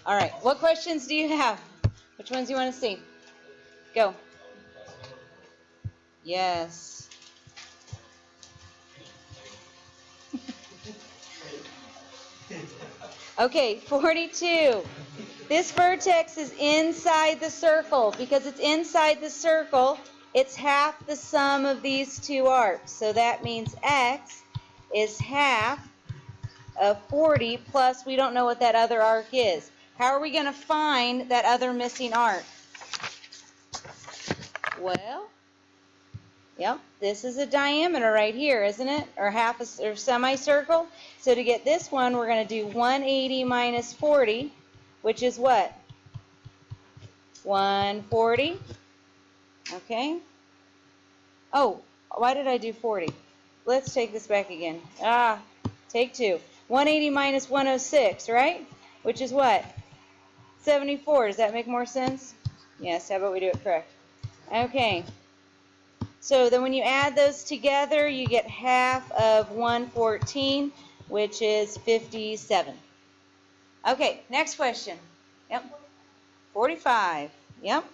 All right, what questions do you have? Which ones do you want to see? Go. Yes. Okay, 42. This vertex is inside the circle. Because it's inside the circle, it's half the sum of these two arcs. So that means x is half of 40 plus we don't know what that other arc is. How are we going to find that other missing arc? Well, yep, this is a diameter right here, isn't it? Or half a or semicircle. So to get this one, we're going to do 180 minus 40, which is what? 140. Okay. Oh, why did I do 40? Let's take this back again. Take two. 180 minus 106, right? Which is what? 74. Does that make more sense? Yes, how about we do it correct? Okay. So then when you add those together, you get half of 114, which is 57. Okay, next question. Yep. 45. Yep.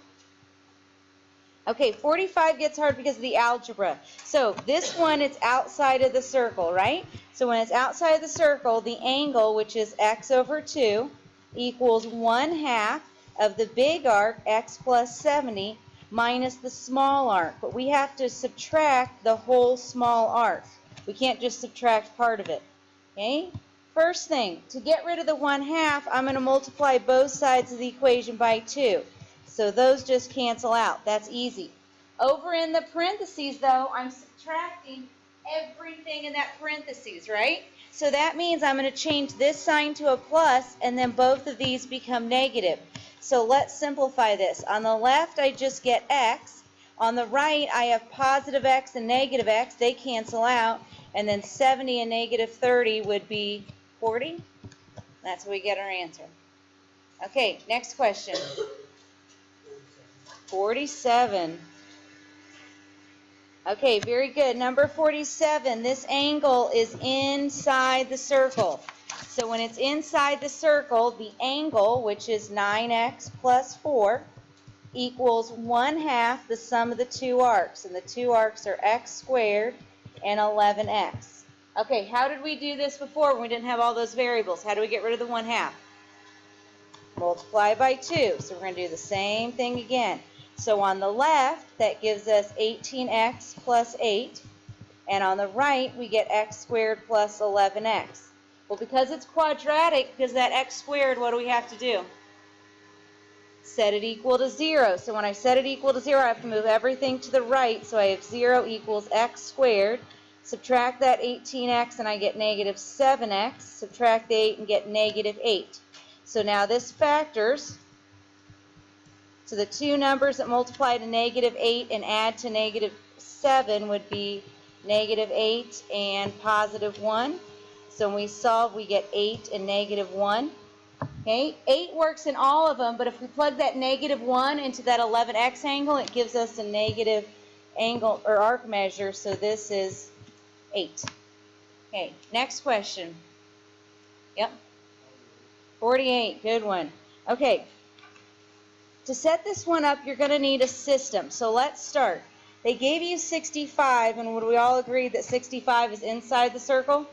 Okay, 45 gets hard because of the algebra. So this one, it's outside of the circle, right? So when it's outside of the circle, the angle, which is x over 2, equals 1/2 of the big arc, x plus 70, minus the small arc. But we have to subtract the whole small arc. We can't just subtract part of it. Okay? First thing, to get rid of the 1/2, I'm going to multiply both sides of the equation by 2. So those just cancel out. That's easy. Over in the parentheses, though, I'm subtracting everything in that parentheses, right? So that means I'm going to change this sign to a plus, and then both of these become negative. So let's simplify this. On the left, I just get x. On the right, I have positive x and negative x. They cancel out. And then 70 and negative 30 would be 40. That's where we get our answer. Okay, next question. 47. Okay, very good. Number 47, this angle is inside the circle. So when it's inside the circle, the angle, which is 9x plus 4, equals 1/2 the sum of the two arcs. And the two arcs are x squared and 11x. Okay, how did we do this before when we didn't have all those variables? How do we get rid of the 1/2? Multiply by 2. So we're going to do the same thing again. So on the left, that gives us 18x plus 8. And on the right, we get x squared plus 11x. Well, because it's quadratic, because that x squared, what do we have to do? Set it equal to 0. So when I set it equal to 0, I have to move everything to the right. So I have 0 equals x squared. Subtract that 18x, and I get negative 7x. Subtract the 8 and get negative 8. So now this factors. So the two numbers that multiply to negative 8 and add to negative 7 would be negative 8 and positive 1. So when we solve, we get 8 and negative 1. Okay, 8 works in all of them, but if we plug that negative 1 into that 11x angle, it gives us a negative angle or arc measure, so this is 8. Okay, next question. Yep. 48, good one. Okay, to set this one up, you're going to need a system. So let's start. They gave you 65, and would we all agree that 65 is inside the circle?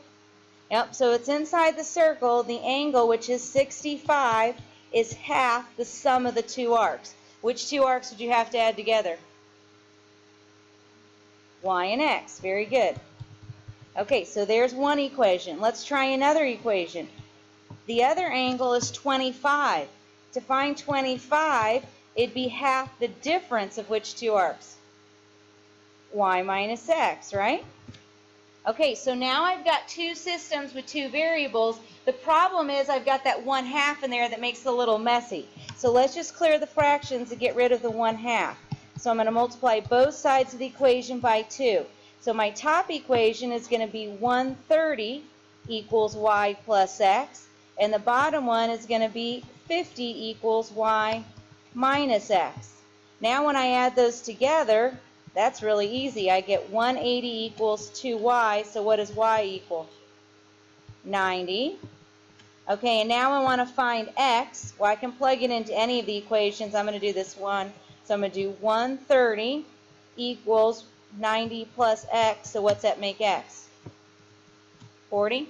Yep, so it's inside the circle. The angle, which is 65, is half the sum of the two arcs. Which two arcs would you have to add together? Y and x. Very good. Okay, so there's one equation. Let's try another equation. The other angle is 25. To find 25, it'd be half the difference of which two arcs? Y minus x, right? Okay, so now I've got two systems with two variables. The problem is I've got that 1/2 in there that makes it a little messy. So let's just clear the fractions and get rid of the 1/2. So I'm going to multiply both sides of the equation by 2. So my top equation is going to be 130 equals y plus x. And the bottom one is going to be 50 equals y minus x. Now when I add those together, that's really easy. I get 180 equals 2y, so what does y equal? 90. Okay, and now I want to find x. Well, I can plug it into any of the equations. I'm going to do this one. So I'm going to do 130 equals 90 plus x. So what's that make x? 40?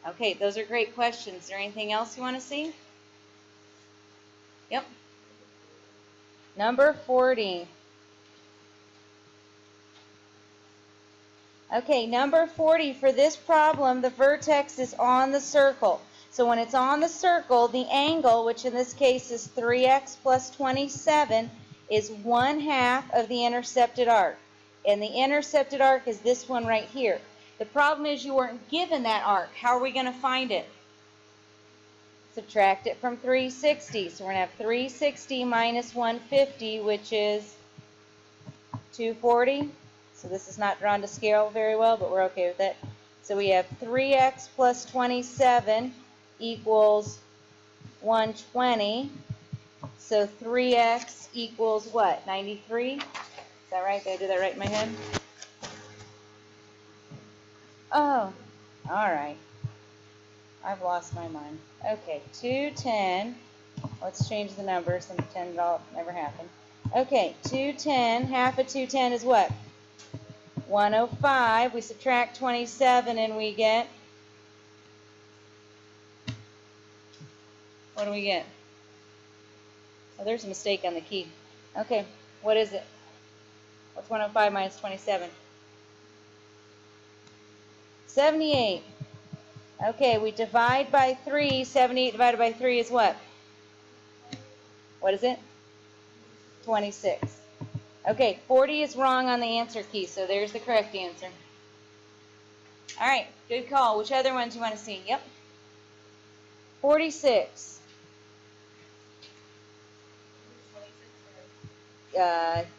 Okay, those are great questions. Is there anything else you want to see? Yep. Number 40. Okay, number 40, for this problem, the vertex is on the circle. So when it's on the circle, the angle, which in this case is 3x plus 27, is 1/2 of the intercepted arc. And the intercepted arc is this one right here. The problem is you weren't given that arc. How are we going to find it? Subtract it from 360. So we're going to have 360 minus 150, which is 240. So this is not drawn to scale very well, but we're okay with it. So we have 3x plus 27 equals 120. So 3x equals what? 93? Is that right? Did I do that right in my head? Oh, all right. I've lost my mind. Okay, 210. Let's change the numbers and pretend it all never happened. Okay, 210. Half of 210 is what? 105. We subtract 27 and we get, what do we get? Oh, there's a mistake on the key. Okay, what is it? What's 105 minus 27? 78. Okay, we divide by 3. 78 divided by 3 is what? What is it? 26. Okay, 40 is wrong on the answer key, so there's the correct answer. All right, good call. Which other ones do you want to see? Yep. 46.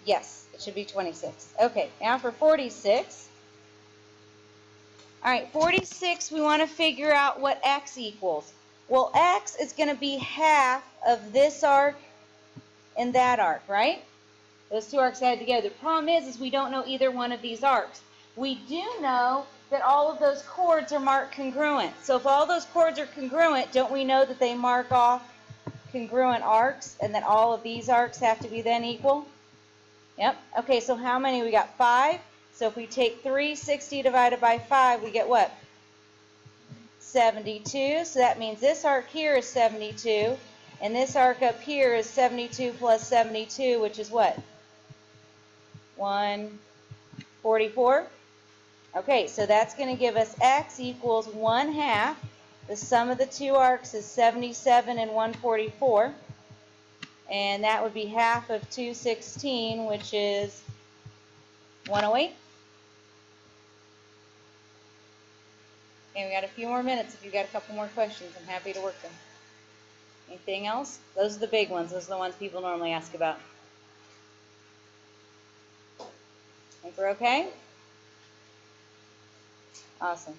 Yes, it should be 26. Okay, now for 46. All right, 46, we want to figure out what x equals. Well, x is going to be half of this arc and that arc, right? Those two arcs added together. The problem is we don't know either one of these arcs. We do know that all of those chords are marked congruent. So if all those chords are congruent, don't we know that they mark off congruent arcs and that all of these arcs have to be then equal? Yep. Okay, so how many? We got 5. So if we take 360 divided by 5, we get what? 72. So that means this arc here is 72, and this arc up here is 72 plus 72, which is what? 144. Okay, so that's going to give us x equals 1/2. The sum of the two arcs is 77 and 144. And that would be half of 216, which is 108. Okay, we got a few more minutes. If you've got a couple more questions, I'm happy to work them. Anything else? Those are the big ones. Those are the ones people normally ask about. Think we're okay? Awesome.